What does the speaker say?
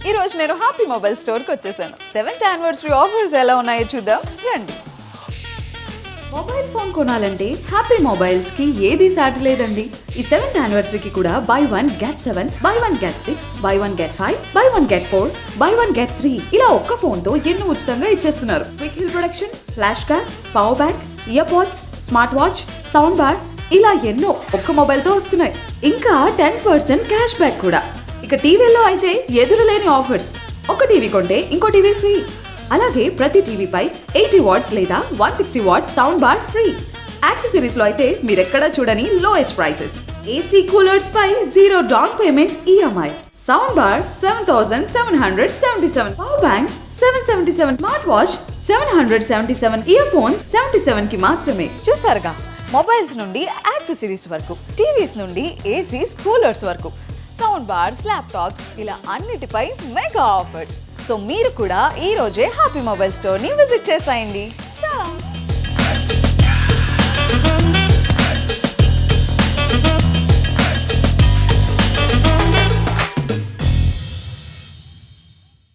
ఈ రోజు నేను హ్యాపీ మొబైల్ స్టోర్కి వచ్చేసాను. 7th యానివర్సరీ ఆఫర్స్ ఎలా ఉన్నాయో చూద్దాం రండి. మొబైల్ ఫోన్ కొనాలంటే హ్యాపీ మొబైల్స్ కి ఏది సాటి లేదండి. ఈ 7th యానివర్సరీకి కూడా buy 1 get 7, buy 1 get 6, buy 1 get 5, buy 1 get 4, buy 1 get 3 ఇలా ఒక్క ఫోన్ తో ఎన్నో ఉచితంగా ఇచ్చేస్తున్నారు. Quick hill production, flash card, power bank, ear pods, smart watch, sound bar ఇలా ఎన్నో ఒక్క మొబైల్ తో వస్తున్నాయి. ఇంకా 10% క్యాష్ బ్యాక్ కూడా. ఇక టీవీలో అయితే ఎదురులేని ఆఫర్స్. ఒక టీవీ కొంటే ఇంకో టీవీ ఫ్రీ. అలాగే ప్రతి టీవీపై 80 వాట్స్ లేదా 160 watts sound bar free. Accessories లో అయితే మీరెక్కడా చూడని లోయెస్ట్ ప్రైసెస్. ఏసీ కూలర్స్ పై 0 down payment EMI. Sound bar 7777, power bank 777, smart watch 777, earphones 77 కి మాత్రమే. చూసారుగా, మొబైల్స్ నుండి యాక్సెసరీస్ వరకు, టీవీస్ నుండి ఏసీస్, కూలర్స్ వరకు, సౌండ్ బార్స్, ల్యాప్టాప్స్ ఇలా అన్నిటిపై మెగా ఆఫర్స్. సో మీరు కూడా ఈ రోజే హ్యాపీ మొబైల్ స్టోర్ని విజిట్ చేసేయండి.